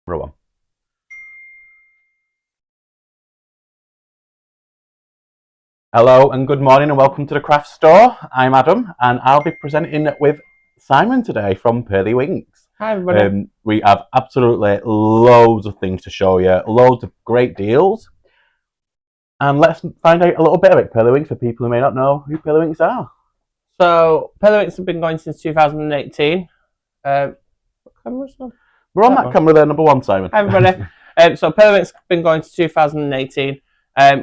Everyone. Hello and good morning and welcome to the craft store. I'm Adam and I'll be presenting with Simon today from Pearlywinks. Hi everybody. We have absolutely loads of things to show you, loads of great deals. And let's find out a little bit about Pearlywinks for people who may not know who Pearlywinks are. So Pearlywinks have been going since 2018. What camera's on? We're on that camera there, number one, Simon. Hi everybody. So Pearlywinks have been going since 2018.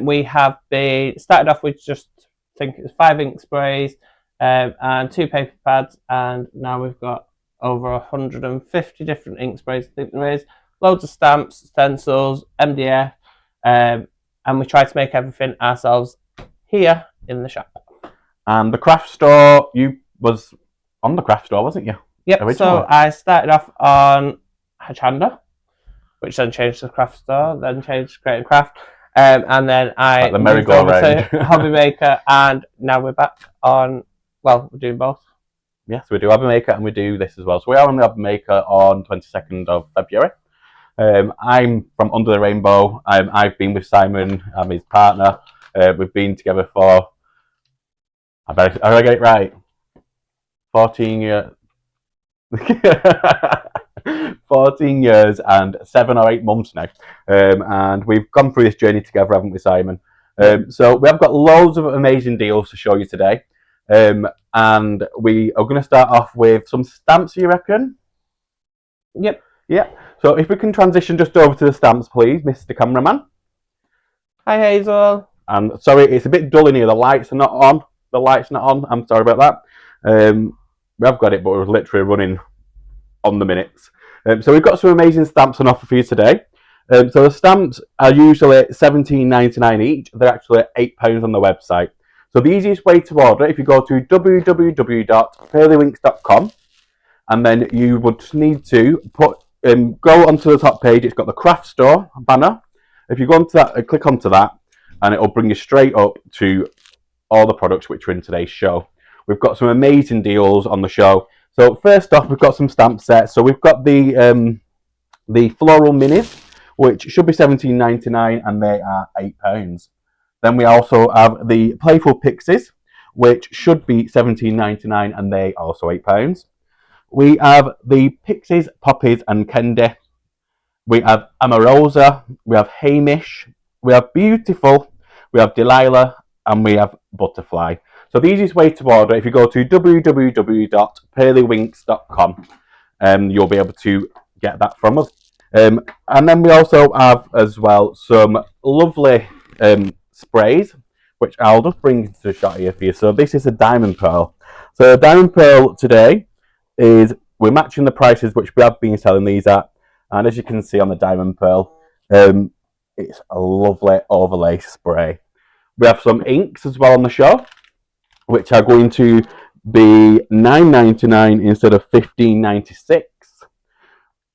We have been started off with just, I think it was 5 ink sprays and 2 paper pads, and now we've got over 150 different ink sprays. I think there is loads of stamps, stencils, MDF, and we try to make everything ourselves here in the shop. And the craft store, you was on the craft store, wasn't you? Yep. Originally. So I started off on Hachanda, which then changed to the craft store, then changed to Creative Craft. And then I moved over to Hobby Maker, and now we're back on, well, we're doing both. Yes, we do Hobby Maker and we do this as well. So we are on the Hobby Maker on 22nd of February. I'm from Under the Rainbow. I've been with Simon, I'm his partner. We've been together for, I get it right, 14 years. 14 years and 7 or 8 months now, and we've gone through this journey together, haven't we, Simon? So we have got loads of amazing deals to show you today, and we are going to start off with some stamps, you reckon? Yep. Yeah. So if we can transition just over to the stamps, please, Mr. Cameraman. Hi, Hazel. And sorry, it's a bit dull in here. The lights are not on. The lights not on. I'm sorry about that. We have got it, but we're literally running on the minutes. So we've got some amazing stamps on offer for you today. So the stamps are usually $17.99 each. They're actually £8 on the website. So the easiest way to order, if you go to www.pearlywinks.com, and then you would need to go onto the top page. It's got the craft store banner. If you go onto that, click onto that, and it'll bring you straight up to all the products which are in today's show. We've got some amazing deals on the show. So first off, we've got some stamp sets. So we've got the floral minis, which should be $17.99, and they are £8. Then we also have the playful pixies, which should be $17.99, and they are also £8. We have the pixies, poppies, and candy. We have Amorosa. We have Hamish. We have Beautiful. We have Delilah, and we have Butterfly. So the easiest way to order, if you go to www.pearlywinks.com, you'll be able to get that from us. And then we also have as well some lovely sprays, which I'll just bring into the shot here for you. So this is a Diamond Pearl. So Diamond Pearl today is, we're matching the prices which we have been selling these at. And as you can see on the Diamond Pearl, it's a lovely overlay spray. We have some inks as well on the show, which are going to be $9.99 instead of $15.96.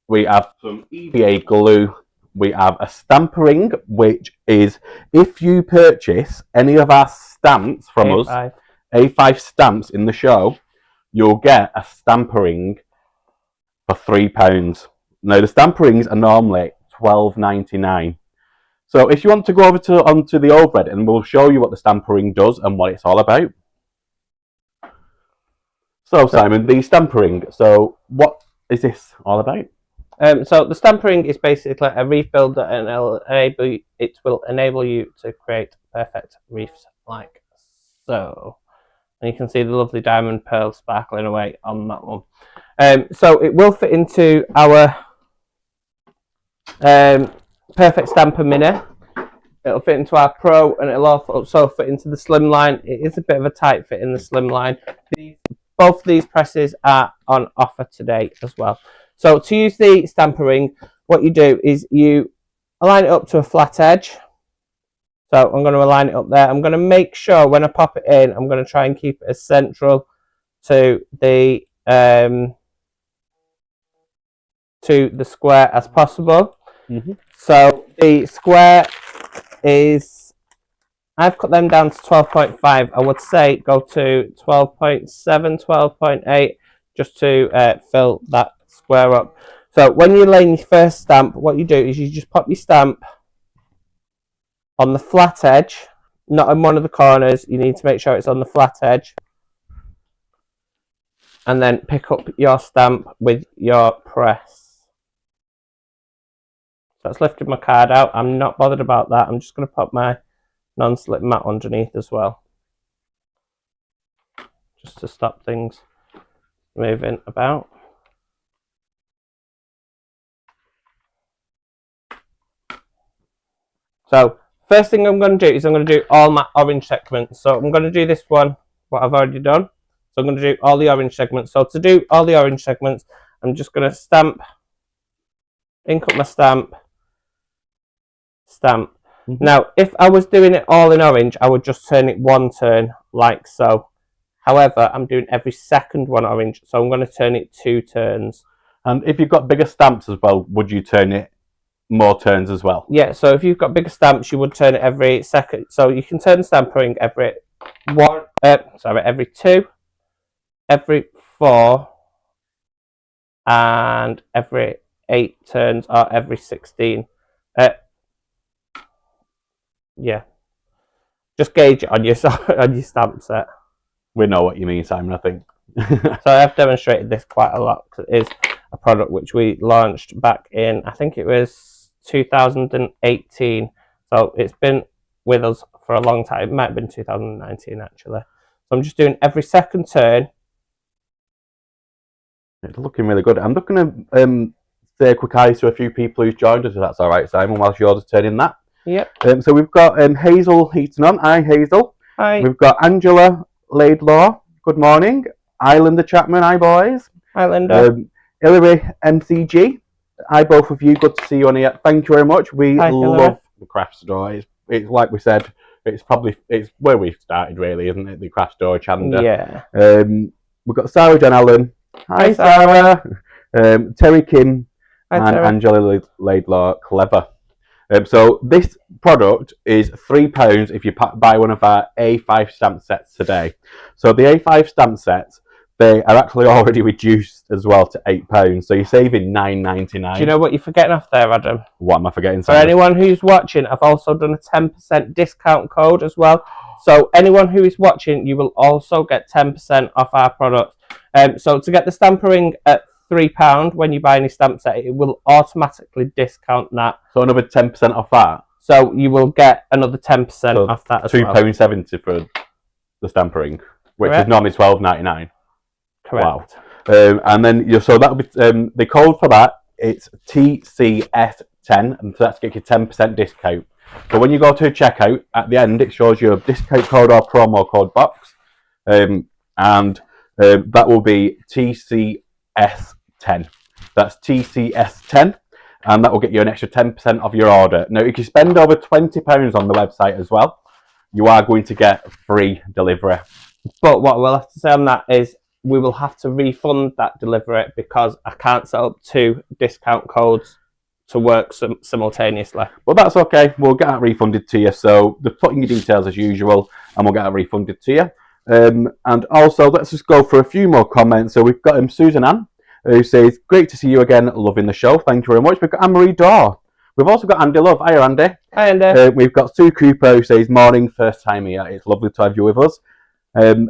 We have some EVA glue. We have a stampering, which is, if you purchase any of our stamps from A5. us, A5 stamps in the show, you'll get a stampering for £3. Now, the stamperings are normally $12.99. So if you want to go over onto the overhead, and we'll show you what the stampering does and what it's all about. So Simon, the stampering, so what is this all about? So the stampering is basically a wreath builder, and it will enable you to create perfect wreaths like so. And you can see the lovely diamond pearl sparkling away on that one. So it will fit into our Perfect Stamper Mini. It'll fit into our Pro, and it'll also fit into the Slimline. It is a bit of a tight fit in the Slimline. Both of these presses are on offer today as well. So to use the stampering, what you do is you align it up to a flat edge. So I'm going to align it up there. I'm going to make sure when I pop it in, I'm going to try and keep it as central to the square as possible. Mm-hmm. So the square is, I've cut them down to 12.5. I would say go to 12.7, 12.8, just to fill that square up. So when you're laying your first stamp, what you do is you just pop your stamp on the flat edge, not on one of the corners. You need to make sure it's on the flat edge. And then pick up your stamp with your press. So that's lifted my card out. I'm not bothered about that. I'm just going to pop my non-slip mat underneath as well, just to stop things moving about. So first thing I'm going to do is I'm going to do all my orange segments. So I'm going to do this one, what I've already done. So I'm going to do all the orange segments. So to do all the orange segments, I'm just going to stamp, ink up my stamp, stamp. Now, if I was doing it all in orange, I would just turn it one turn, like so. However, I'm doing every second one orange, so I'm going to turn it 2 turns. And if you've got bigger stamps as well, would you turn it more turns as well? Yeah, so if you've got bigger stamps, you would turn it every second. So you can turn stampering every every 2, every 4, and every 8 turns, or every 16. Yeah, just gauge it on your stamp set. We know what you mean, Simon, I think. So I've demonstrated this quite a lot because it is a product which we launched back in, I think it was 2018. So it's been with us for a long time. It might have been 2019 actually. So I'm just doing every second turn. It's looking really good. I'm looking to say a quick hi to a few people who's joined us, if that's all right, Simon, whilst you're just turning that. Yep. So we've got Hazel Heaton on. Hi, Hazel. Hi. We've got Angela Laidlaw. Good morning. Islander Chapman. Hi, boys. Hi, Linda. Hillary MCG. Hi, both of you. Good to see you on here. Thank you very much. We love the craft store. It's like we said, it's where we started, really, isn't it? The craft store, Chanda. Yeah. We've got Sarah John Allen. Hi, Sarah. Terry Kim. Hi, and Terry. Angela Laidlaw. Clever. So this product is £3 if you buy one of our A5 stamp sets today. So the A5 stamp sets, they are actually already reduced as well to £8. So you're saving £9.99. Do you know what you're forgetting off there, Adam? What am I forgetting? For anyone who's watching, I've also done a 10% discount code as well. So anyone who is watching, you will also get 10% off our product. So to get the stampering at £3 when you buy any stamp set, it will automatically discount that. So another 10% off that? So you will get another 10% off that as well. £2.70 for the stampering, which is normally £12.99. Correct. Wow. And then, so that'll be, the code for that, it's TCS10, and so that's to get you 10% discount. So when you go to checkout, at the end, it shows you a discount code or promo code box, and that will be TCS10. That's TCS10, and that will get you an extra 10% of your order. Now, if you spend over £20 on the website as well, you are going to get free delivery. But what we'll have to say on that is we will have to refund that delivery because I can't set up 2 discount codes to work simultaneously. But that's okay. We'll get that refunded to you. So just put in your details as usual, and we'll get that refunded to you. And also, let's just go for a few more comments. So we've got Susan Ann, who says, great to see you again, loving the show. Thank you very much. We've got Anne-Marie Dorr. We've also got Andy Love. Hi, Andy. Hi, Andy. We've got Sue Cooper, who says, morning, first time here. It's lovely to have you with us.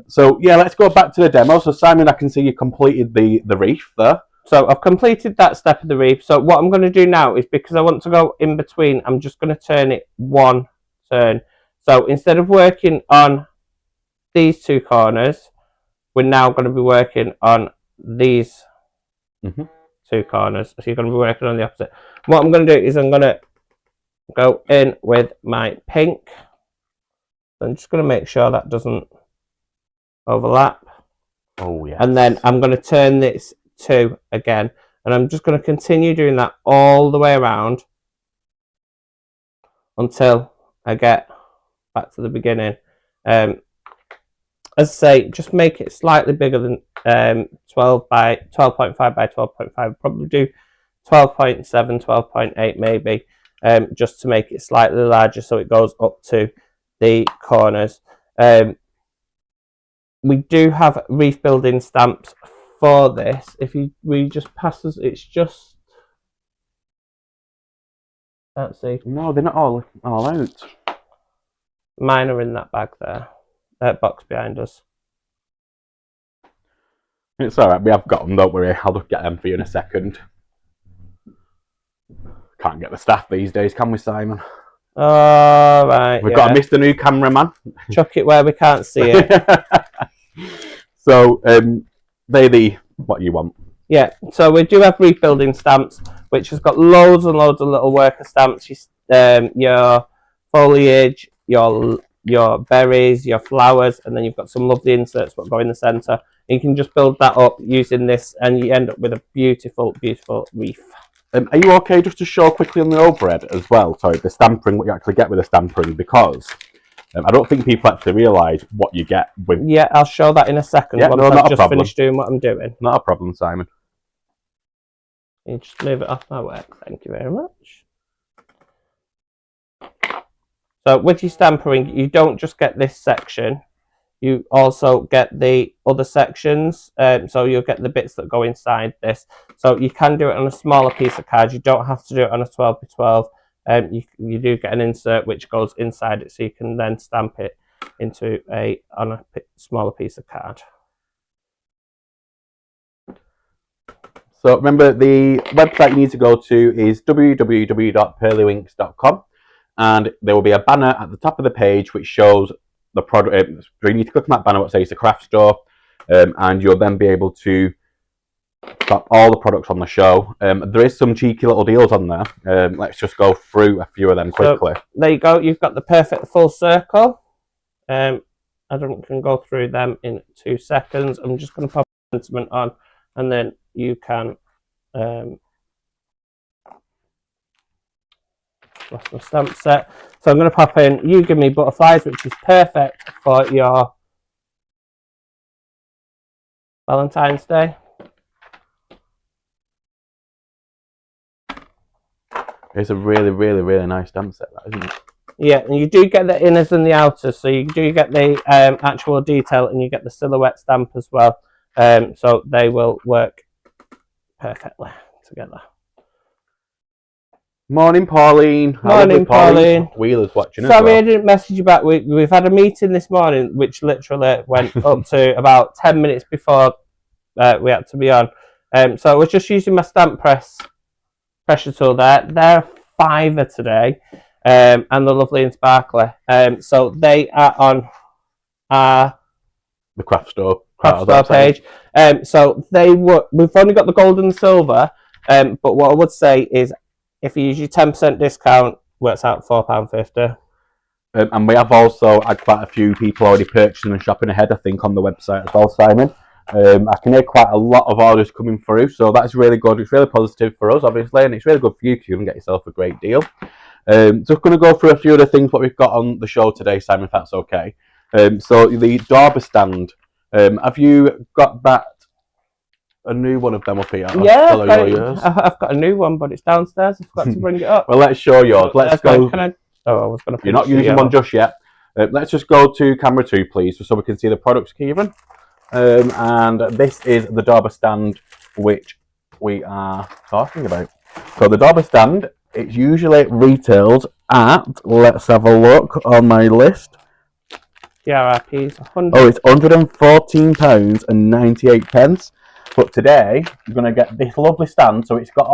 So, yeah, let's go back to the demo. So, Simon, I can see you completed the wreath there. So, I've completed that step of the wreath. So, what I'm going to do now is, because I want to go in between, I'm just going to turn it 1 turn. So, instead of working on these 2 corners, we're now going to be working on these 2 corners. So you're going to be working on the opposite. What I'm going to do is I'm going to go in with my pink. I'm just going to make sure that doesn't overlap. Oh, yeah. And then I'm going to turn this 2 again. And I'm just going to continue doing that all the way around until I get back to the beginning. As I say, just make it slightly bigger than 12.5 by 12.5. Probably do 12.7, 12.8 maybe, just to make it slightly larger so it goes up to the corners. We do have wreath building stamps for this. If we just pass us, it's just Let's see. No, they're not all out. Mine are in that bag there. That box behind us. It's alright, we have got them, don't worry. I'll just get them for you in a second. Can't get the staff these days, can we, Simon? Oh, right. We've got to miss the new cameraman. Chuck it where we can't see it. So, they're the what you want. Yeah, so we do have rebuilding stamps, which has got loads and loads of little worker stamps. Your foliage, your berries, your flowers, and then you've got some lovely inserts that go in the centre. You can just build that up using this, and you end up with a beautiful, beautiful wreath. Are you okay just to show quickly on the overhead as well? Sorry, the stampering, what you actually get with the stampering, because I don't think people actually realise what you get with. Yeah, I'll show that in a second. Yeah, once I've just finished doing what I'm doing. Not a problem, Simon. You just move it off my work. Thank you very much. So with your stampering, you don't just get this section. You also get the other sections. So you'll get the bits that go inside this. So you can do it on a smaller piece of card. You don't have to do it on a 12x12. You do get an insert which goes inside it, so you can then stamp it into on a smaller piece of card. So remember, the website you need to go to is www.pearlywinks.com, and there will be a banner at the top of the page which shows the product. You need to click on that banner what says the craft store, and you'll then be able to stop all the products on the show. There is some cheeky little deals on there. Let's just go through a few of them quickly. So, there you go. You've got the perfect full circle. I can go through them in 2 seconds. I'm just going to pop a sentiment on, and then you can lost my stamp set. So I'm going to pop in You Give Me Butterflies, which is perfect for your Valentine's Day. It's a really, really, really nice stamp set, that, isn't it? Yeah, and you do get the inners and the outers, so you do get the actual detail, and you get the silhouette stamp as well. So they will work perfectly together. Morning, Pauline. Morning, Pauline. Wheeler's watching. Sorry, I didn't message you back. We've had a meeting this morning, which literally went up to about 10 minutes before we had to be on. So I was just using my stamp pressure tool there. They're £5 today, and they're lovely and sparkly. So they are on the craft store page. So we've only got the gold and silver. But what I would say is, if you use your 10% discount, works out £4.50. And we have also had quite a few people already purchasing and shopping ahead, I think, on the website as well, Simon. I can hear quite a lot of orders coming through, so that's really good. It's really positive for us, obviously, and it's really good for you because you can get yourself a great deal. Just going to go through a few of the things what we've got on the show today, Simon, if that's okay. So the Dober stand, have you got that? A new one of them up here? Yeah, I've got a new one, but it's downstairs. I forgot to bring it up. Well, let's show yours. Let's go. I was going to. You're not using one just yet. Let's just go to camera 2, please, so we can see the products, Kieran. And this is the Dober stand, which we are talking about. So the Dober stand, it's usually retails at, let's have a look on my list. GRP's it's £114.98. But today you're going to get this lovely stand. So it's got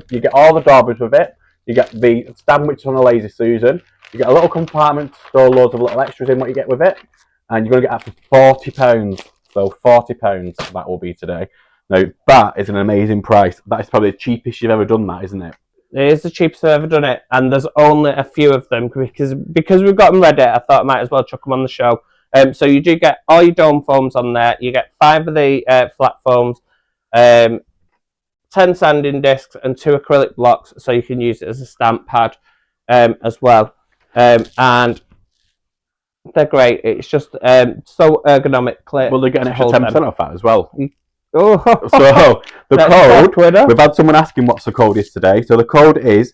you get all the Dobers with it. You get the stand which is on a Lazy Susan. You get a little compartment to store loads of little extras in what you get with it, and you're going to get up to £40. So £40 that will be today. Now that is an amazing price. That is probably the cheapest you've ever done that, isn't it? It is the cheapest I've ever done it, and there's only a few of them because we've got them ready. I thought I might as well chuck them on the show. So you do get all your dome foams on there. You get 5 of the flat foams, 10 sanding discs, and 2 acrylic blocks, so you can use it as a stamp pad as well. And they're great. It's just so ergonomically. Well, they get an extra 10% off that as well. Oh. So the code, we've had someone asking what's the code is today. So the code is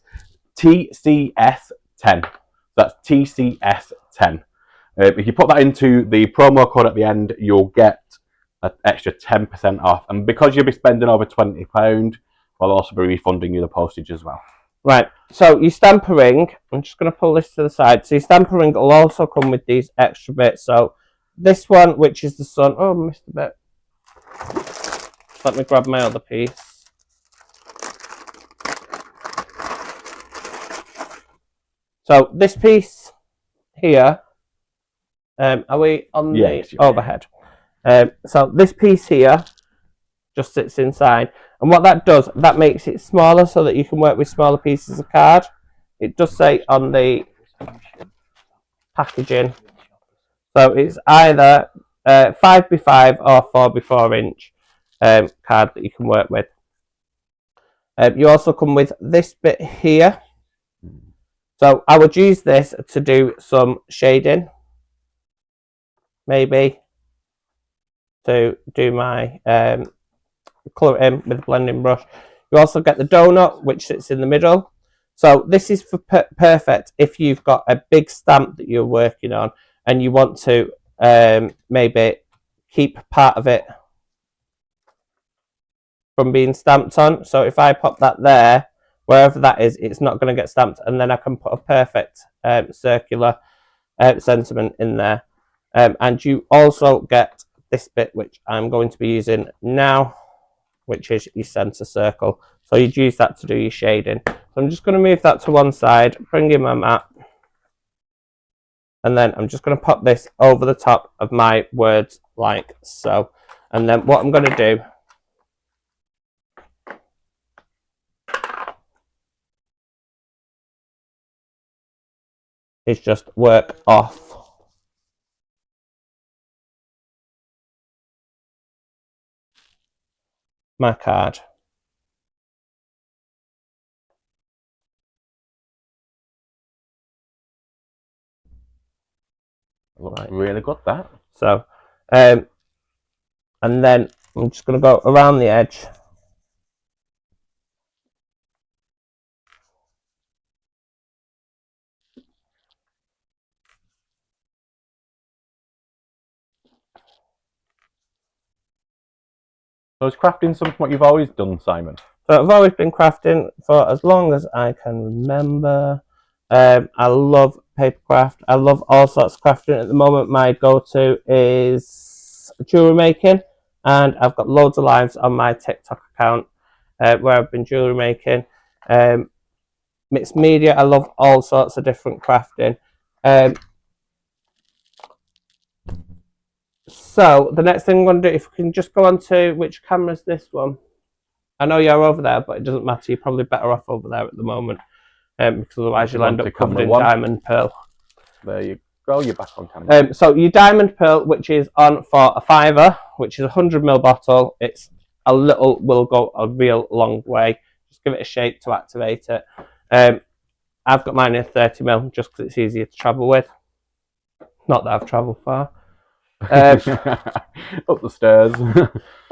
TCS10. That's TCS10. If you put that into the promo code at the end, you'll get an extra 10% off. And because you'll be spending over £20, we'll also be refunding you the postage as well. Right, so your stamper ring, I'm just going to pull this to the side. So your stamper ring will also come with these extra bits. So this one, which is the sun. Oh, I missed a bit. Let me grab my other piece. So this piece here, are we on the overhead? So this piece here just sits inside. And what that does, that makes it smaller so that you can work with smaller pieces of card. It does say on the packaging. So it's either 5x5 or 4x4 inch card that you can work with. You also come with this bit here. So I would use this to do some shading. Maybe to do my colour in with a blending brush. You also get the donut, which sits in the middle. So this is for perfect if you've got a big stamp that you're working on and you want to maybe keep part of it from being stamped on. So if I pop that there, wherever that is, it's not going to get stamped, and then I can put a perfect circular sentiment in there. And you also get this bit, which I'm going to be using now, which is your centre circle. So you'd use that to do your shading. So I'm just going to move that to one side, bring in my mat, and then I'm just going to pop this over the top of my words like so. And then what I'm going to do is just work off my card. Looks really good, that. So, and then I'm just going to go around the edge. So is crafting something what you've always done, Simon? So I've always been crafting for as long as I can remember. I love papercraft. I love all sorts of crafting. At the moment, my go-to is jewellery making, and I've got loads of lives on my TikTok account where I've been jewellery making. Mixed media, I love all sorts of different crafting. So the next thing I'm going to do, if we can just go on to which camera is this one? I know you're over there, but it doesn't matter. You're probably better off over there at the moment, because otherwise you'll end up covered in diamond pearl. There you go. You're back on camera. So your diamond pearl, which is on for a £5, which is a 100ml bottle. It's a little, will go a real long way. Just give it a shake to activate it. I've got mine in 30ml just because it's easier to travel with. Not that I've travelled far. Up the stairs.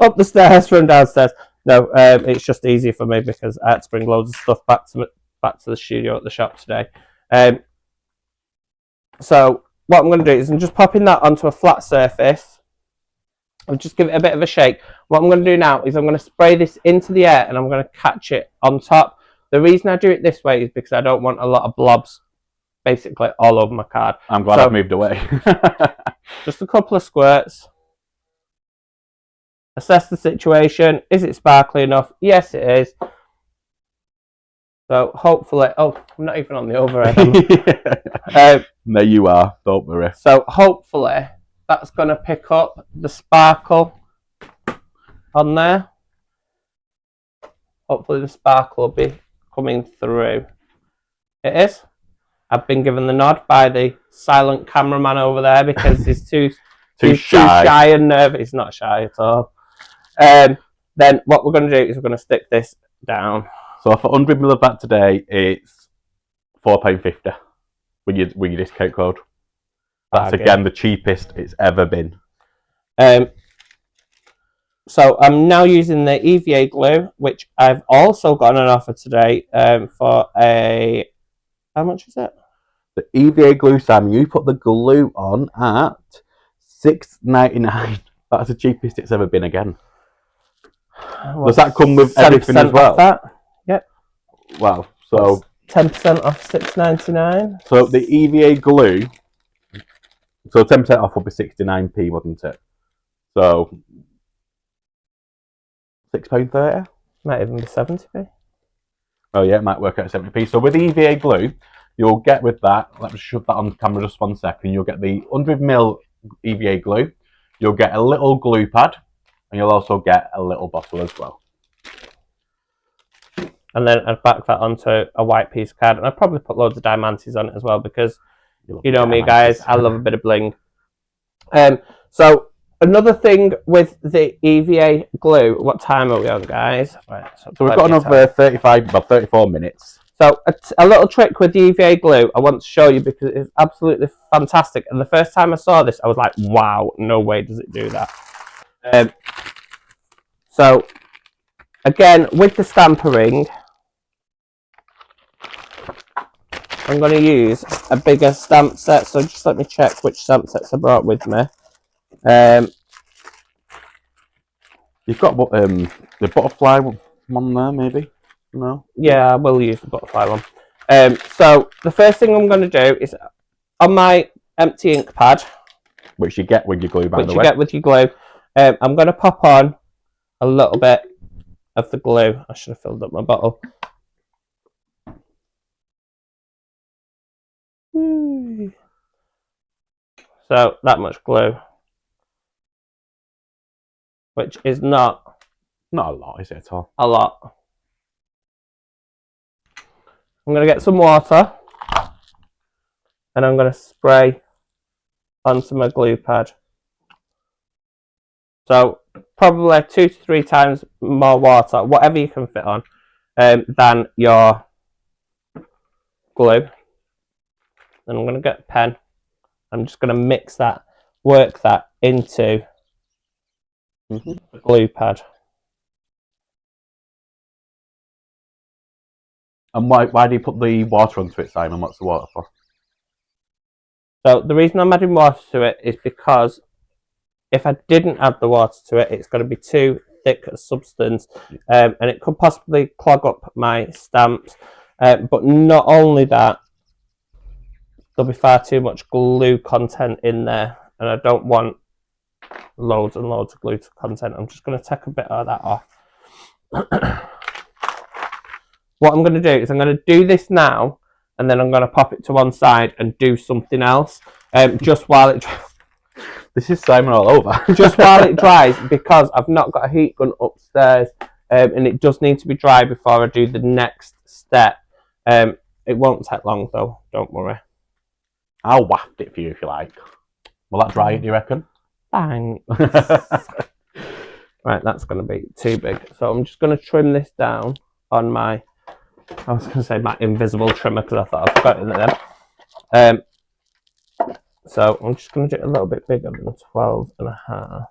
Up the stairs from downstairs. No, it's just easier for me because I had to bring loads of stuff back to the studio at the shop today. So what I'm going to do is I'm just popping that onto a flat surface. I'll just give it a bit of a shake. What I'm going to do now is I'm going to spray this into the air and I'm going to catch it on top. The reason I do it this way is because I don't want a lot of blobs basically all over my card. I'm glad I've moved away. Just a couple of squirts. Assess the situation. Is it sparkly enough? Yes, it is. So hopefully, oh, I'm not even on the overhead. There you are, don't worry. So hopefully that's going to pick up the sparkle on there. Hopefully the sparkle will be coming through. It is. I've been given the nod by the silent cameraman over there because he's too shy and nervous. He's not shy at all. Then what we're going to do is we're going to stick this down. So for 100ml of that today, it's £4.50 with your discount code. That's again the cheapest it's ever been. So I'm now using the EVA glue, which I've also got on an offer today for a... How much is it? The EVA glue, Sam, you put the glue on at $6.99. That's the cheapest it's ever been again. Does that come with everything as well? That? Yep. Wow. So 10% off £6.99. So the EVA glue, so 10% off would be 69p, wouldn't it? So £6.30? Might even be 70p. Oh yeah, it might work out at 70p. So with the EVA glue, you'll get with that, let me shove that on camera just 1 second, you'll get the 100ml EVA glue, you'll get a little glue pad, and you'll also get a little bottle as well. And then I'd back that onto a white piece card, and I'd probably put loads of diamantes on it as well, because you know me, guys, I love a bit of bling. So another thing with the EVA glue, what time are we on, guys? Right, so we've got another 34 minutes. So a little trick with the EVA glue I want to show you, because it's absolutely fantastic. And the first time I saw this, I was like, wow, no way does it do that. So again, with the stamper ring, I'm going to use a bigger stamp set. So just let me check which stamp sets I brought with me. You've got the butterfly one there, maybe? No? Yeah, I will use the butterfly one. So the first thing I'm going to do is, on my empty ink pad, which you get with your glue, by the way. Which you get with your glue, I'm going to pop on a little bit of the glue. I should have filled up my bottle. So that much glue, which is not a lot, is it at all? A lot. I'm going to get some water, and I'm going to spray onto my glue pad. So probably 2 to 3 times more water, whatever you can fit on, than your glue. And I'm going to get a pen. I'm just going to mix that, work that into the glue pad. And why do you put the water onto it, Simon? What's the water for? So the reason I'm adding water to it is because if I didn't add the water to it, it's going to be too thick a substance, and it could possibly clog up my stamps. But not only that, there'll be far too much glue content in there, and I don't want loads and loads of glue content. I'm just going to take a bit of that off. What I'm going to do is I'm going to do this now, and then I'm going to pop it to one side and do something else, just while it dries. This is Simon all over. Just while it dries, because I've not got a heat gun upstairs, and it does need to be dry before I do the next step. It won't take long though, don't worry. I'll waft it for you if you like. Will that dry it, do you reckon? Thanks. Right, that's going to be too big. So I'm just going to trim this down on my, I was going to say my invisible trimmer, because I thought I forgot it then. So I'm just going to do it a little bit bigger than 12.5.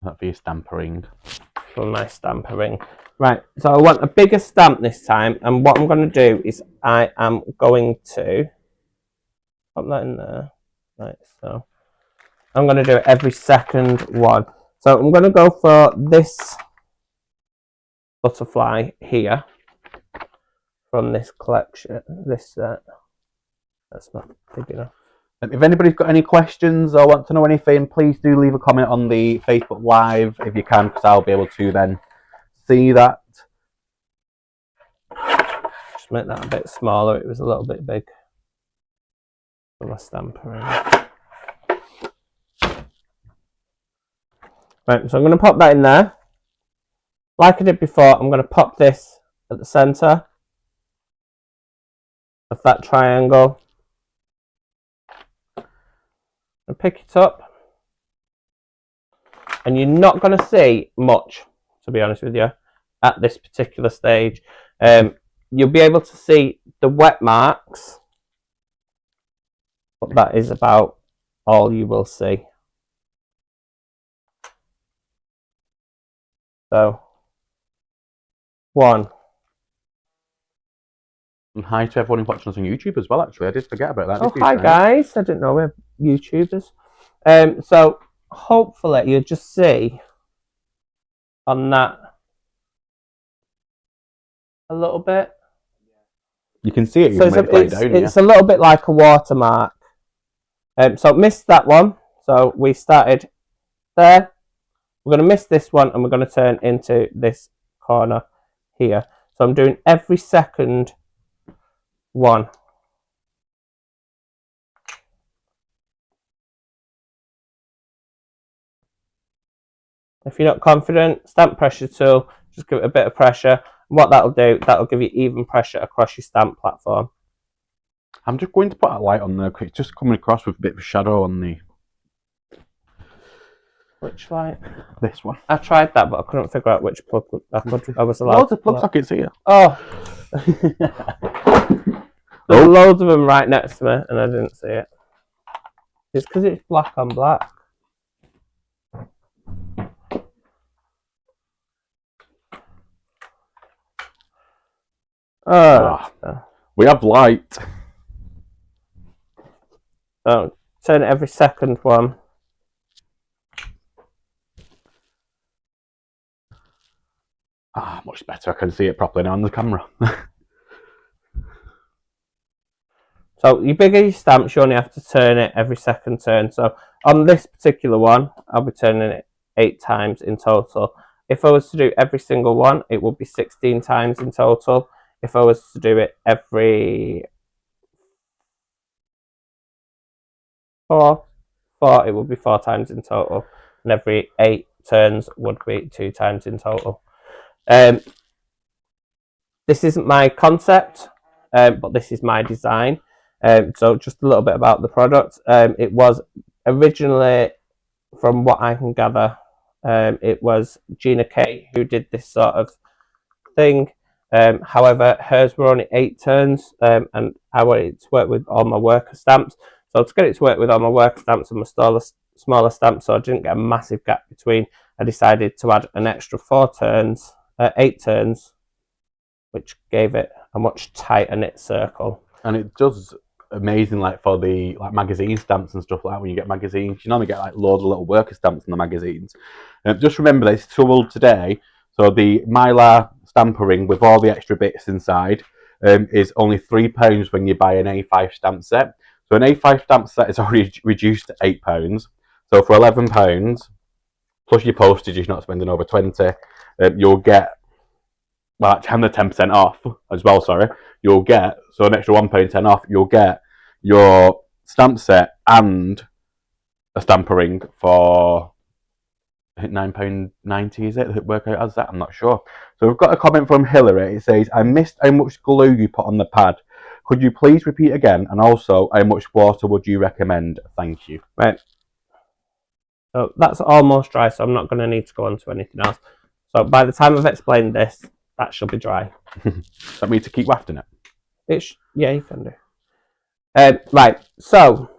That'd be a stamper ring. For my stamper ring. Right, so I want a bigger stamp this time, and what I'm going to do is I am going to put that in there. Right, so I'm going to do it every second one. So I'm going to go for this butterfly here from this collection, this set. That's not big enough. If anybody's got any questions or want to know anything, please do leave a comment on the Facebook Live if you can, because I'll be able to then see that. Just make that a bit smaller. It was a little bit big for my stamper ring. Right, so I'm going to pop that in there. Like I did before, I'm going to pop this at the centre of that triangle. And pick it up. And you're not going to see much, to be honest with you, at this particular stage. You'll be able to see the wet marks, but that is about all you will see. So, 1, And hi to everyone who's watching us on YouTube as well, actually. I did forget about that. Oh, hi guys. I didn't know we're YouTubers. So hopefully you'll just see on that a little bit. You can see it. So it's a little bit like a watermark. So missed that one. So we started there. We're going to miss this one and we're going to turn into this corner here. So I'm doing every second one. If you're not confident, stamp pressure tool, just give it a bit of pressure. What that'll do, that'll give you even pressure across your stamp platform. I'm just going to put a light on there because it's just coming across with a bit of shadow on the... Which light? This one. I tried that, but I couldn't figure out which plug I was allowed. Loads of plug sockets here. Oh! There's loads of them right next to me, and I didn't see it. It's because it's black on black. We have light. So turn every second one. Much better. I can see it properly now on the camera. So the bigger your stamps, you only have to turn it every second turn. So on this particular one, I'll be turning it 8 times in total. If I was to do every single one, it would be 16 times in total. If I was to do it every 4, it would be 4 times in total. And every 8 turns would be 2 times in total. This isn't my concept, but this is my design. So just a little bit about the product. It was originally, from what I can gather, it was Gina K who did this sort of thing. However, hers were only 8 turns, and I wanted it to work with all my worker stamps. So to get it to work with all my worker stamps and my smaller stamps, so I didn't get a massive gap between, I decided to add an extra 8 turns, which gave it a much tighter knit circle. And it does amazing, like for the magazine stamps and stuff like that. When you get magazines, you normally get like loads of little worker stamps in the magazines. Just remember that it's tooled today. So the Mylar stamper ring with all the extra bits inside is only £3 when you buy an A5 stamp set. So an A5 stamp set is already reduced to £8. So for £11, plus your postage, you're not spending over 20. You'll get, well, and the 10% off as well. Sorry, you'll get an extra £1.10 off. You'll get your stamp set and a stamper ring for £9.90. Is it? Work out as that? I'm not sure. So we've got a comment from Hillary. It says, "I missed how much glue you put on the pad. Could you please repeat again? And also, how much water would you recommend? Thank you." Right. So that's almost dry, so I'm not going to need to go on to anything else. So by the time I've explained this, that should be dry. That means to keep wafting it? Yeah, you can do. Right, so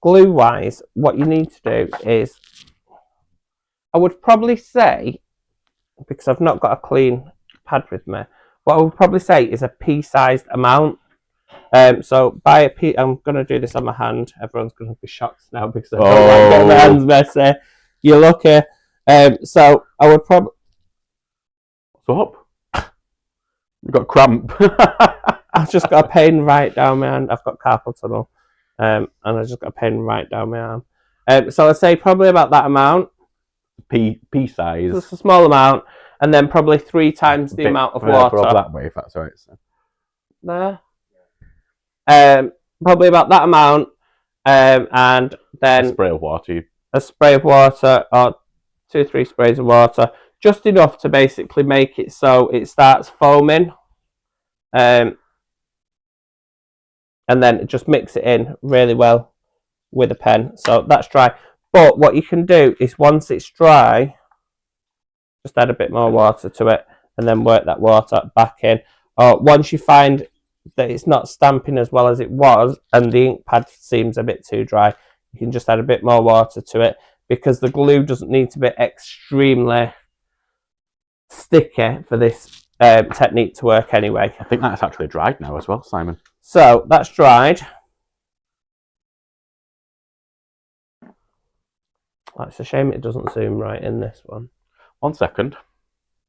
glue-wise, what you need to do is, I would probably say, because I've not got a clean pad with me, what I would probably say is a pea-sized amount. So by a pea, I'm going to do this on my hand. Everyone's going to be shocked now because I don't like getting my hands messy. You're lucky. So I would probably... What's up? You've got cramp. I've just got a pain right down my hand. I've got carpal tunnel. And I've just got a pain right down my arm. So I'd say probably about that amount. Pea size. Just a small amount. And then probably 3 times the amount of water. That way, if that's all right. So. There. Probably about that amount. And then... A spray of water. A spray of water, or 2 or 3 sprays of water. Just enough to basically make it so it starts foaming. And then just mix it in really well with a pen. So that's dry. But what you can do is once it's dry, just add a bit more water to it and then work that water back in. Or once you find that it's not stamping as well as it was and the ink pad seems a bit too dry, you can just add a bit more water to it, because the glue doesn't need to be extremely sticky for this technique to work anyway. I think that's actually dried now as well, Simon. So that's dried. Oh, it's a shame it doesn't zoom right in this one. 1 second.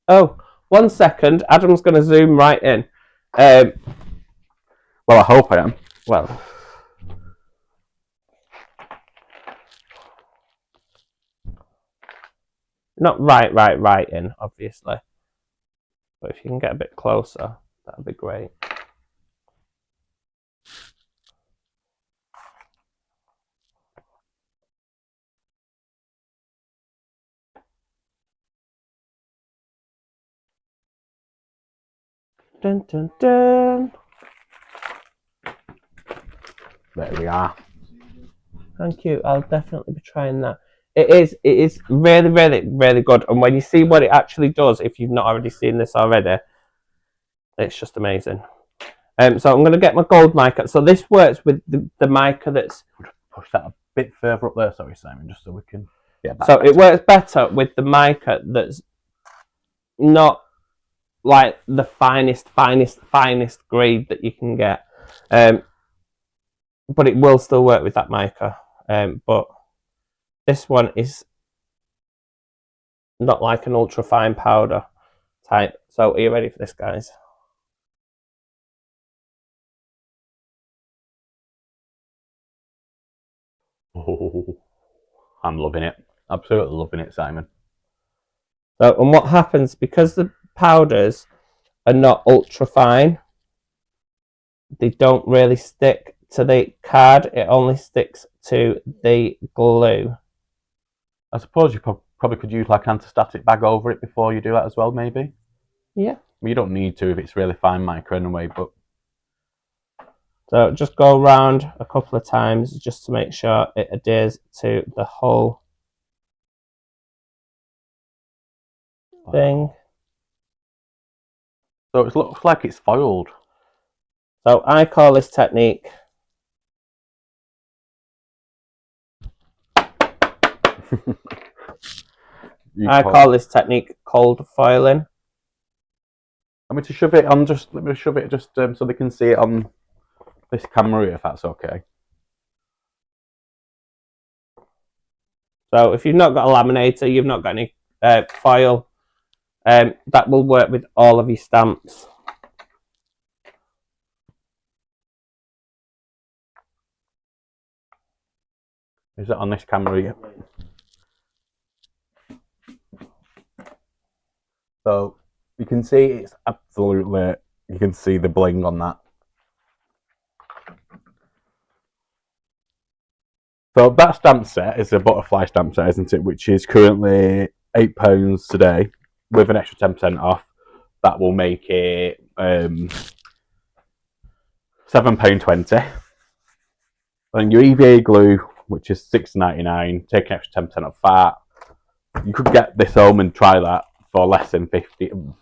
Oh, 1 second. Adam's going to zoom right in. Well, I hope I am. Well, not right in, obviously. But if you can get a bit closer, that would be great. Dun, dun, dun. There we are. Thank you. I'll definitely be trying that. It is really, really, really good. And when you see what it actually does, if you've not already seen this already, it's just amazing. So I'm going to get my gold mica. So this works with the mica that's... Push that a bit further up there, sorry, Simon, just so we can... Yeah. So it works better with the mica that's not like the finest grade that you can get. But it will still work with that mica. But this one is not like an ultra fine powder type. So are you ready for this, guys? Oh, I'm loving it. Absolutely loving it, Simon. So, and what happens, because the powders are not ultra fine, they don't really stick to the card. It only sticks to the glue. I suppose you probably could use like an anti-static bag over it before you do that as well, maybe. Yeah. You don't need to if it's really fine mica anyway, but... So just go around a couple of times just to make sure it adheres to the whole thing. So it looks like it's foiled. So I call this technique call this technique cold foiling. Let me shove it on. Let me shove it so they can see it on this camera, if that's okay. So if you've not got a laminator, you've not got any foil, that will work with all of your stamps. Is it on this camera yet? So you can see it's absolutely, you can see the bling on that. So that stamp set is a butterfly stamp set, isn't it? Which is currently £8 today, with an extra 10% off. That will make it £7.20. And your EVA glue, which is £6.99, take an extra 10% off that. You could get this home and try that for less than 15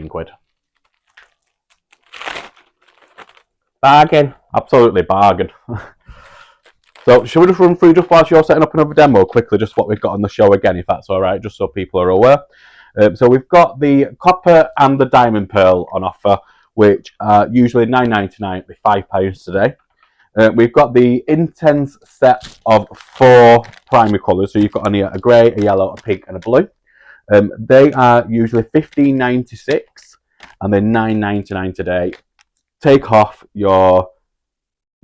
quid. Bargain. Absolutely bargain. So shall we just run through, just whilst you're setting up another demo, quickly just what we've got on the show again, if that's all right, just so people are aware. So we've got the copper and the diamond pearl on offer, which are usually £9.99, it'll be £5 today. We've got the intense set of 4 primary colours, so you've got only a grey, a yellow, a pink and a blue. They are usually £15.96 and they're £9.99 today. Take off your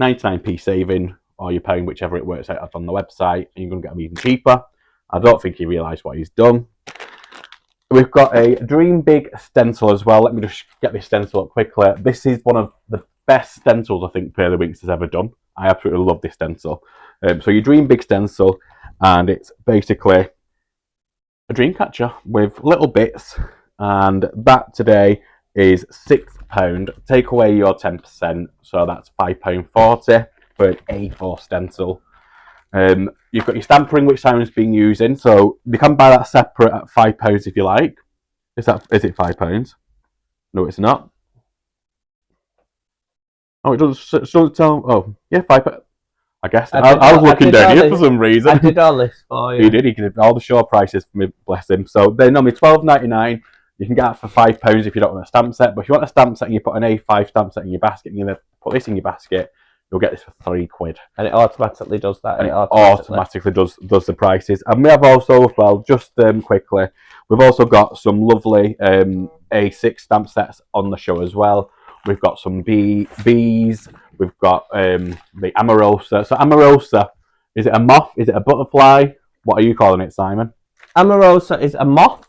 99p saving or your pound, whichever it works out on the website, and you're going to get them even cheaper. I don't think he realised what he's done. We've got a Dream Big stencil as well. Let me just get this stencil up quickly. This is one of the best stencils I think Pearlywinks has ever done. I absolutely love this stencil. So your Dream Big stencil, and it's basically a dream catcher with little bits, and that today is £6. Take away your 10%, so that's £5.40 for an A4 stencil. You've got your stampering, which Simon's been using, so you can buy that separate at £5 if you like. Is it £5? No, it's not. Oh, it doesn't tell. Oh, yeah, £5. I guess I was looking down here for some reason. I did all this for you. He did all the show prices for me, bless him. So they're normally £12.99. You can get that for £5 if you don't want a stamp set. But if you want a stamp set and you put an A5 stamp set in your basket and you then put this in your basket, you'll get this for £3. And it automatically does that. And it automatically does the prices. And we have also, as well, just quickly, we've also got some lovely A6 stamp sets on the show as well. We've got some bees. We've got the Amorosa. So Amorosa, is it a moth? Is it a butterfly? What are you calling it, Simon? Amorosa is a moth,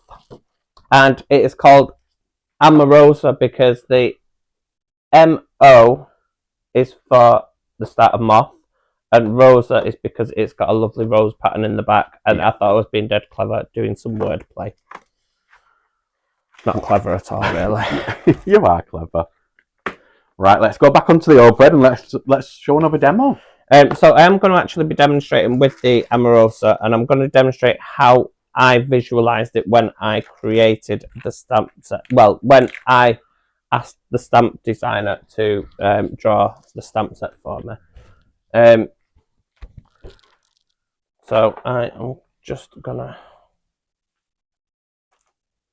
and it is called Amorosa because the M-O is for the start of moth, and Rosa is because it's got a lovely rose pattern in the back, and I thought I was being dead clever doing some wordplay. Not clever at all, really. You are clever. Right, let's go back onto the old bread and let's show another demo. So I am going to actually be demonstrating with the Amorosa, and I'm going to demonstrate how I visualized it when I created the stamp set. Well, when I asked the stamp designer to draw the stamp set for me. So I am just going to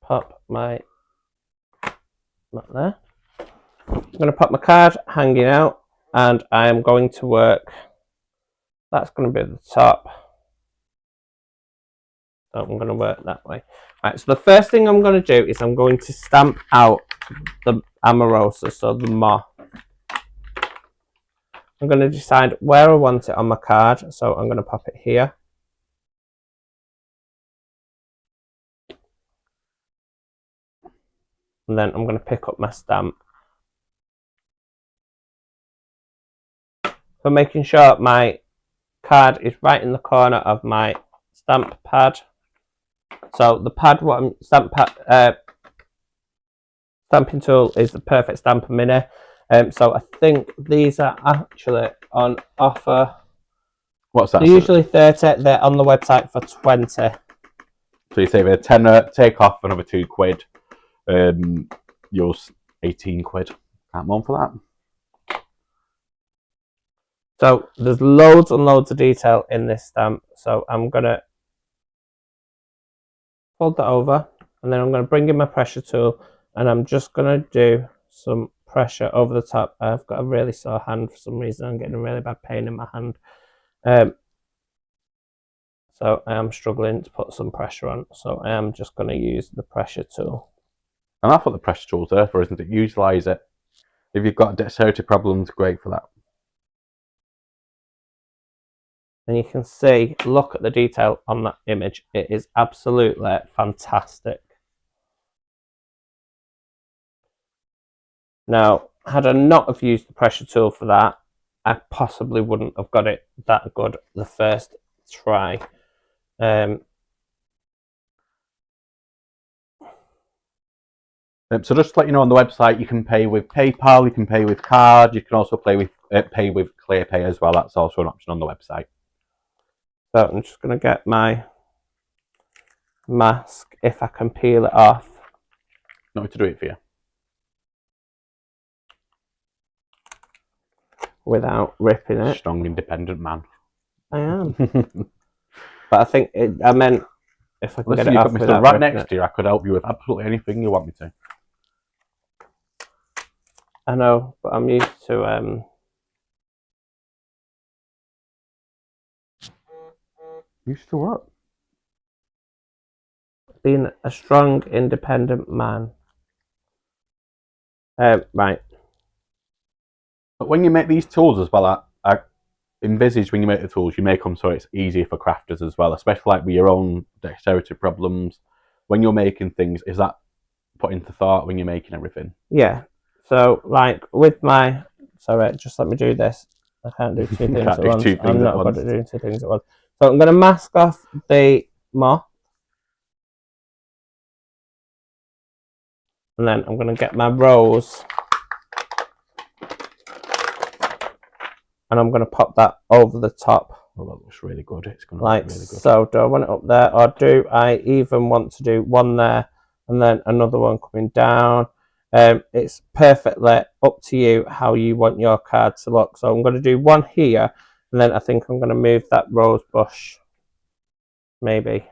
pop my, not there. I'm going to pop my card hanging out, and I am going to work, that's going to be the top. So I'm going to work that way. Right, so the first thing I'm going to do is I'm going to stamp out the Amorosa, so the moth. I'm going to decide where I want it on my card, so I'm going to pop it here. And then I'm going to pick up my stamp. So making sure my card is right in the corner of my stamp pad. So the pad, stamping tool is the Perfect Stamper Mini. So I think these are actually on offer. What's that? They're usually 30. They're on the website for 20. So you save a tenner, take off another £2. Yours £18. Can't moan for that. So there's loads and loads of detail in this stamp. So I'm going to fold that over, and then I'm going to bring in my pressure tool, and I'm just going to do some pressure over the top. I've got a really sore hand for some reason. I'm getting a really bad pain in my hand. So I am struggling to put some pressure on. So I am just going to use the pressure tool. And that's what the pressure tool's there for, isn't it? Utilise it. If you've got dexterity problems, great for that. And you can see, look at the detail on that image. It is absolutely fantastic. Now, had I not have used the pressure tool for that, I possibly wouldn't have got it that good the first try. So just to let you know, on the website you can pay with PayPal, you can pay with card, you can also pay with ClearPay as well. That's also an option on the website. So I'm just going to get my mask, if I can peel it off. Not me to do it for you. Without ripping it. Strong, independent man. I am. But I think I meant if I can get it off without right next to you, I could help you with absolutely anything you want me to. I know, but I'm used to Used to what? being a strong, independent man. Right. But when you make these tools as well, I envisage when you make the tools, you make them so it's easier for crafters as well, especially like with your own dexterity problems. When you're making things, is that put into thought when you're making everything? Yeah. So, like with my, sorry, just let me do this. I can't do two things at once. I'm not good at doing two things at once. So I'm going to mask off the moth. And then I'm going to get my rose. And I'm going to pop that over the top. Well, that looks really good. It's going to like look really good. So. Do I want it up there, or do I even want to do one there and then another one coming down? It's perfectly up to you how you want your card to look. So I'm going to do one here, and then I think I'm going to move that rose bush, maybe.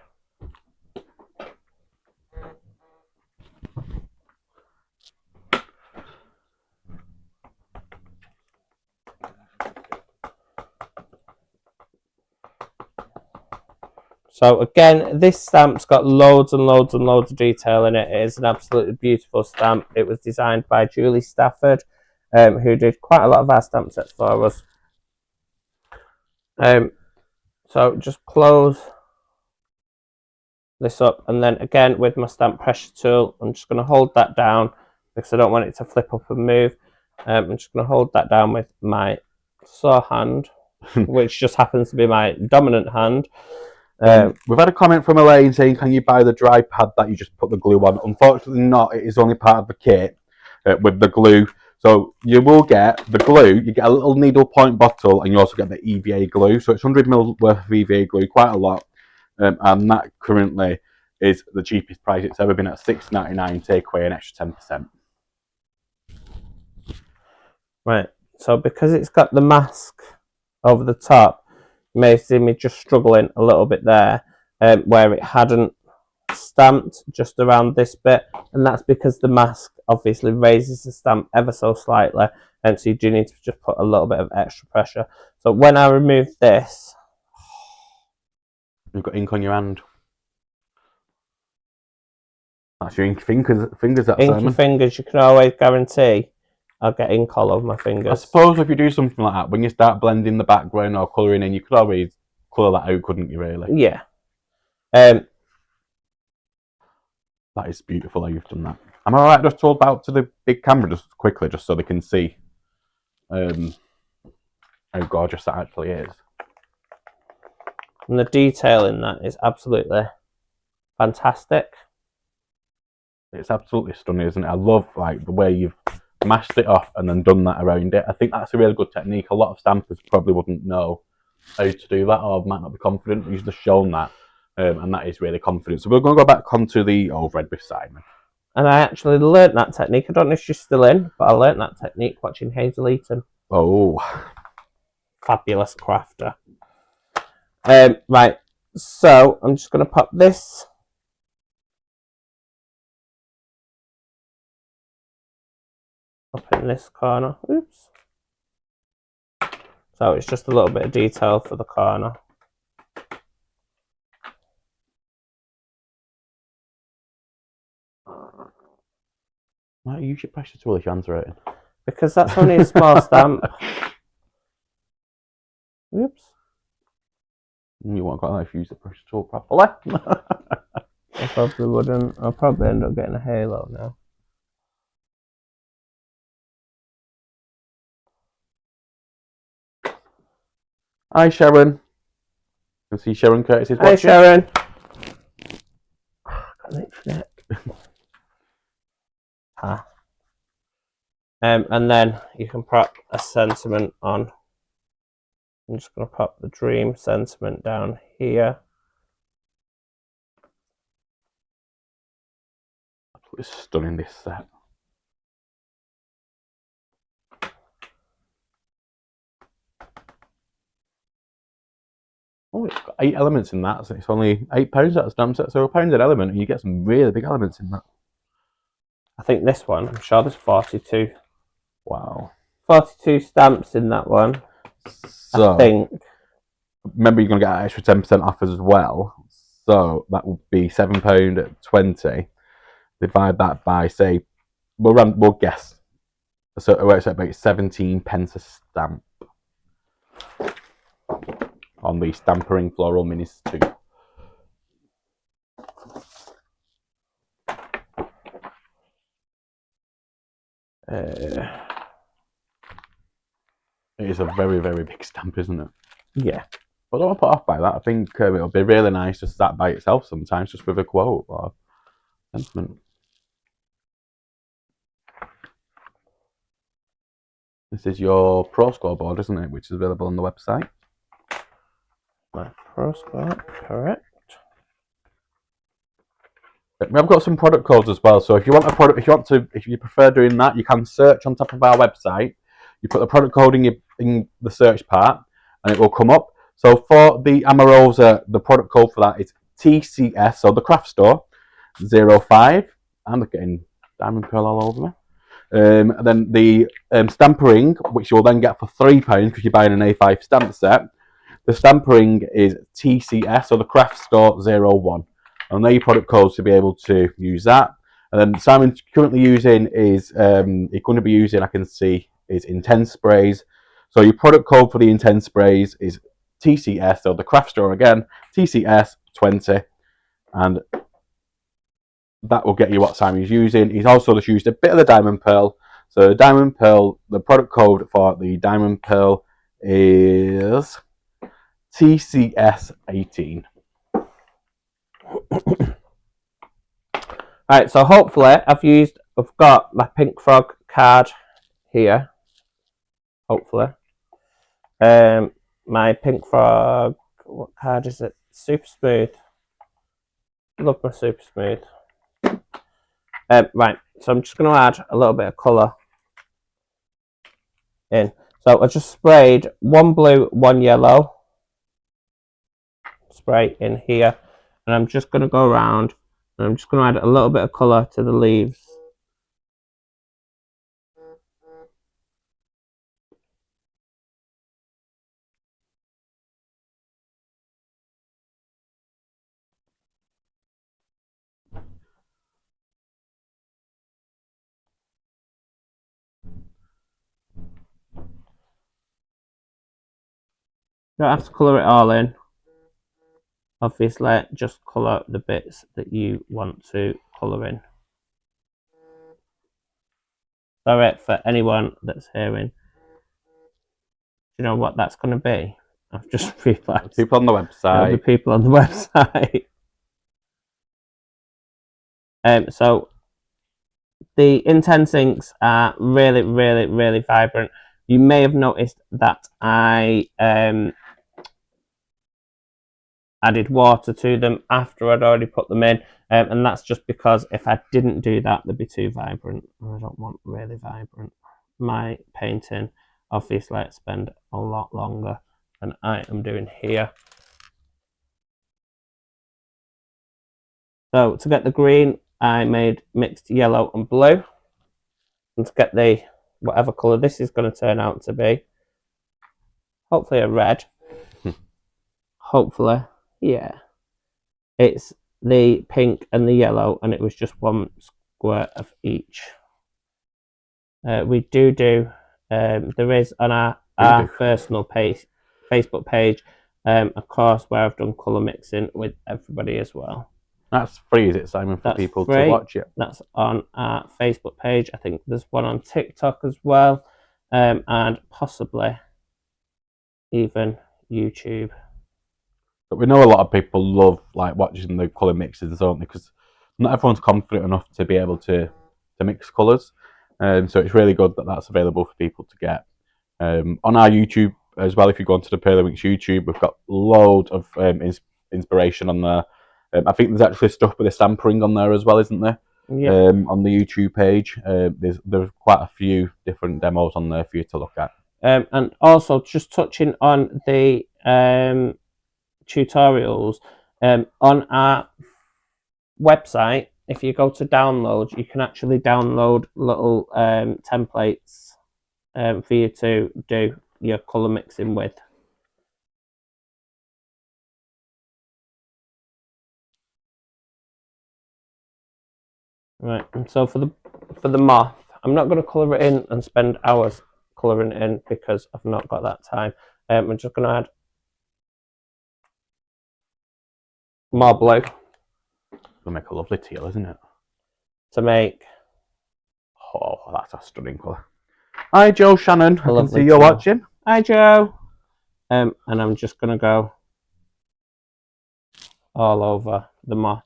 So again, this stamp's got loads and loads and loads of detail in it. It is an absolutely beautiful stamp. It was designed by Julie Stafford, who did quite a lot of our stamp sets for us. So just close this up, and then again with my stamp pressure tool, I'm just going to hold that down because I don't want it to flip up and move. I'm just going to hold that down with my saw hand, which just happens to be my dominant hand. We've had a comment from Elaine saying, can you buy the dry pad that you just put the glue on? Unfortunately not. It is only part of the kit with the glue. So you will get the glue, you get a little needle point bottle, and you also get the EVA glue. So it's 100ml worth of EVA glue, quite a lot. And that currently is the cheapest price it's ever been at $6.99, take away an extra 10%. Right, so because it's got the mask over the top, you may see me just struggling a little bit there, where it hadn't stamped just around this bit, and that's because the mask obviously raises the stamp ever so slightly, and so you do need to just put a little bit of extra pressure. So when I remove this, you've got ink on your hand. That's your ink fingers that, inky Simon. fingers, you can always guarantee I'll get ink all over my fingers. I suppose if you do something like that, when you start blending the background or colouring in, you could always colour that out, couldn't you, really? Yeah. That is beautiful how you've done that. Am I alright just to hold out to the big camera just quickly, just so they can see how gorgeous that actually is? And the detail in that is absolutely fantastic. It's absolutely stunning, isn't it? I love like the way you've mashed it off and then done that around it. I think that's a really good technique. A lot of stampers probably wouldn't know how to do that, or might not be confident. You've just shown that, and that is really confident. So we're going to go back onto the overhead with Simon. And I actually learnt that technique. I don't know if she's still in, but I learnt that technique watching Hazel Eaton. Oh, fabulous crafter. Right, so I'm just going to pop this up in this corner. Oops. So it's just a little bit of detail for the corner. Why don't you use your pressure tool if your hands are hurting? Because that's only a small stamp. Oops. You won't got that if you use the pressure tool properly. I probably wouldn't. I'll probably end up getting a halo now. Hi, Sharon. You can see Sharon Curtis is watching. Hi, Sharon. Got an itchy neck. And then you can pop a sentiment on. I'm just going to pop the dream sentiment down here. Absolutely stunning, this set. Oh, it's got 8 elements in that, so it's only £8 that stamp set, so £1 an element, and you get some really big elements in that. I think this one, I'm sure there's 42. Wow. 42 stamps in that one. So, I think. Remember, you're going to get an extra 10% off as well. So that would be £7.20. Divide that by, say, we'll guess. So it works out about 17 pence a stamp on the Stampering Floral Minis 2. It is a very, very big stamp, isn't it? Yeah. But I don't want to put off by that. I think it'll be really nice just that by itself sometimes, just with a quote or sentiment. This is your Pro Scoreboard, isn't it? Which is available on the website. My Pro Score, correct. We've got some product codes as well. So if you want a product, if you prefer doing that, you can search on top of our website. You put the product code in the search part, and it will come up. So for the Amorosa, the product code for that is TCS, so the craft store 05. I'm getting diamond pearl all over me. And then the stampering, which you'll then get for £3 because you're buying an A5 stamp set. The stampering is TCS, or the Craft Store 01. I'll know your product codes to be able to use that. And then Simon's currently using is, he's going to be using, I can see, is Intense Sprays. So your product code for the Intense Sprays is TCS, or the Craft Store again, TCS 20. And that will get you what Simon's using. He's also just used a bit of the Diamond Pearl. So the Diamond Pearl, the product code for the Diamond Pearl is TCS 18. Right, so hopefully I've got my Pink Frog card here. Hopefully. My Pink Frog, what card is it? Super Smooth. Love my Super Smooth. Right, so I'm just going to add a little bit of colour in. So I just sprayed one blue, one yellow. Spray in here. And I'm just going to go around and I'm just going to add a little bit of colour to the leaves. You don't have to colour it all in. Obviously, just colour the bits that you want to colour in. Sorry for anyone that's hearing. Do you know what that's going to be? I've just realised. People on the website. There'll be people on the website. So the intense inks are really, really, really vibrant. You may have noticed that I added water to them after I'd already put them in, and that's just because if I didn't do that, they'd be too vibrant. I don't want really vibrant. My painting, obviously, I spend a lot longer than I am doing here. So to get the green, I made mixed yellow and blue, and to get the whatever colour this is going to turn out to be, hopefully a red. Hopefully. Yeah, it's the pink and the yellow, and it was just one squirt of each. We do there is on our personal page, Facebook page, a course where I've done colour mixing with everybody as well. That's free, is it, Simon, for people to watch it? That's on our Facebook page. I think there's one on TikTok as well, and possibly even YouTube. But we know a lot of people love watching the colour mixes, don't they? Because not everyone's confident enough to be able to mix colours. So it's really good that that's available for people to get. On our YouTube as well, if you go onto the Pearlywinks YouTube, we've got loads of inspiration on there. I think there's actually stuff with the stampering on there as well, isn't there? Yeah. On the YouTube page, there's quite a few different demos on there for you to look at. And also, just touching on the tutorials, on our website, if you go to download, you can actually download little templates for you to do your colour mixing with. Right, and so for the moth, I'm not going to colour it in and spend hours colouring it in because I've not got that time. I'm just going to add more blue. It'll make a lovely teal, isn't it? To make. Oh, that's a stunning colour. Hi, Joe Shannon. I can see you're watching. Hi, Joe. And I'm just going to go all over the moth.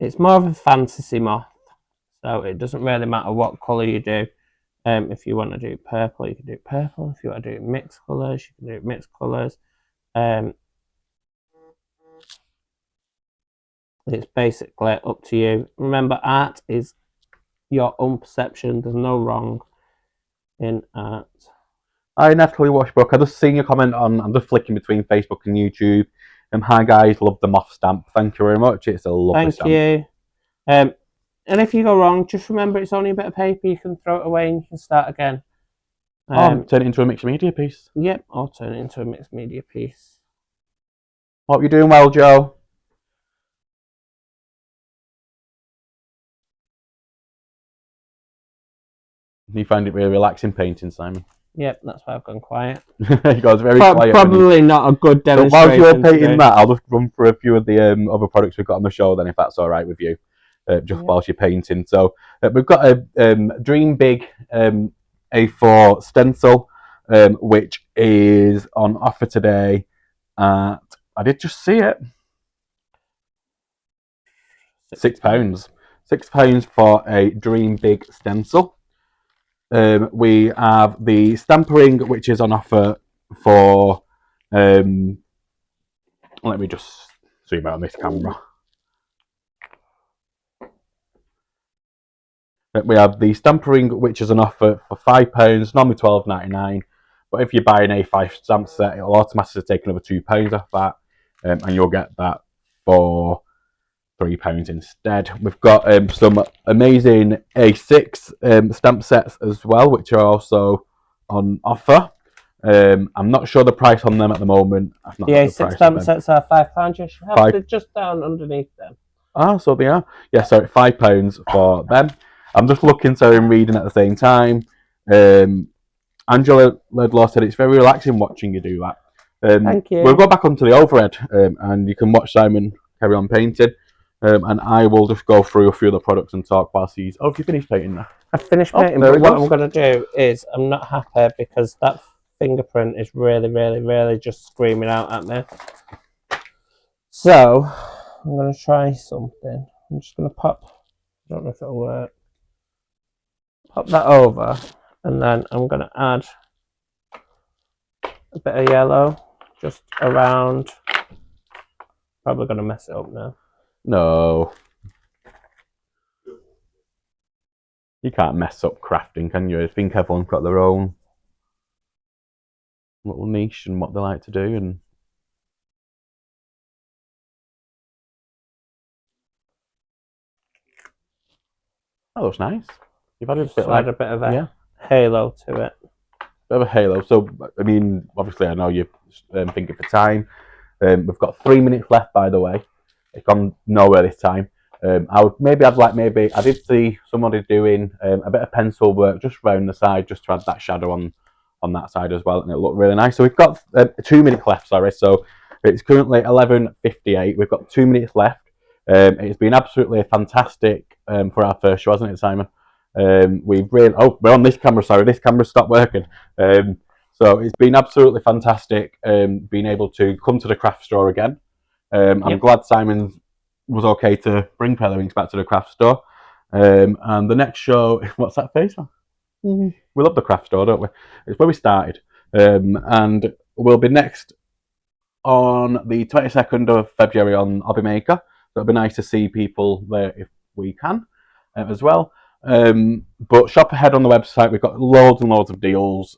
It's more of a fantasy moth, so it doesn't really matter what colour you do. If you want to do purple, you can do purple. If you want to do mixed colours, you can do mixed colours. It's basically up to you. Remember, art is your own perception. There's no wrong in art. Hi, Natalie Washbrook. I just seen your comment on. I'm just flicking between Facebook and YouTube. Hi guys, love the moth stamp. Thank you very much. It's a lovely stamp. Thank you. And if you go wrong, just remember it's only a bit of paper. You can throw it away and you can start again. Turn it into a mixed media piece. Yep, I'll turn it into a mixed media piece. Hope you're doing well, Joe. You find it really relaxing painting, Simon? Yep, that's why I've gone quiet. He goes very quiet. Probably not a good demonstration. So whilst you're painting that, I'll just run through a few of the other products we've got on the show then, if that's all right with you, whilst you're painting. So we've got a Dream Big A4 stencil, which is on offer today at, I did just see it, £6. £6 for a Dream Big stencil. We have the Stampering, which is on offer for, let me just zoom out on this camera. We have the Stampering, which is on offer for £5, normally £12.99. But if you buy an A5 stamp set, it'll automatically take another £2 off that, and you'll get that for £3 instead. We've got some amazing A6 stamp sets as well, which are also on offer. I'm not sure the price on them at the moment. The A6 stamp sets are £5. You should have it just down underneath them. Ah, so they are. Yeah, sorry, £5 for them. I'm just looking, so I'm reading at the same time. Angela Ledlaw said it's very relaxing watching you do that. Thank you. We'll go back onto the overhead, and you can watch Simon carry on painting. And I will just go through a few of the products and talk whilst he's... Oh, have you finished painting now? I've finished painting, but what I'm going to do is I'm not happy because that fingerprint is really, really, really just screaming out at me. So, I'm going to try something. I'm just going to pop... I don't know if it'll work. Pop that over, and then I'm going to add a bit of yellow just around. Probably going to mess it up now. No. You can't mess up crafting, can you? I think everyone's got their own little niche and what they like to do. And that looks nice. You've added a bit of a halo to it. Bit of a halo. So, I mean, obviously, I know you're thinking for time. We've got 3 minutes left, by the way. It's gone nowhere this time. I did see somebody doing a bit of pencil work just around the side, just to add that shadow on that side as well, and it looked really nice. So we've got 2 minutes left. Sorry, so it's currently 11:58. We've got 2 minutes left. It's been absolutely fantastic for our first show, hasn't it, Simon? We're on this camera. Sorry, this camera stopped working. So it's been absolutely fantastic being able to come to the craft store again. I'm glad Simon was okay to bring Pearlywinks back to the craft store. And the next show, what's that face? We love the craft store, don't we? It's where we started. And we'll be next on the 22nd of February on Hobby Maker. So it'll be nice to see people there if we can as well. But shop ahead on the website. We've got loads and loads of deals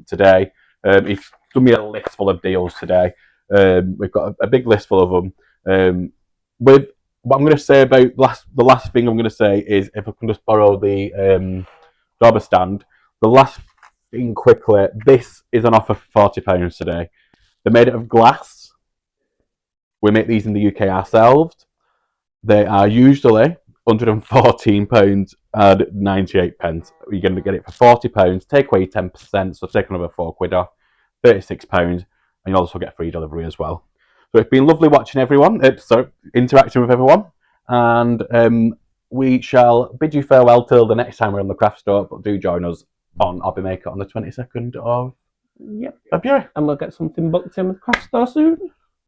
today. It's done me a list full of deals today. We've got a big list full of them. With what I'm going to say about the last thing I'm going to say is, if I can just borrow the Dober stand, the last thing quickly, this is on offer for £40 today. They're made out of glass. We make these in the UK ourselves. They are usually £114 and 98 pence. You're going to get it for £40. Take away 10%, so take another £4 off, £36, and you also get free delivery as well. So it's been lovely watching everyone, interacting with everyone, and we shall bid you farewell till the next time we're on the craft store. But do join us on Hobby Maker on the 22nd of February, and we'll get something booked in with the craft store soon.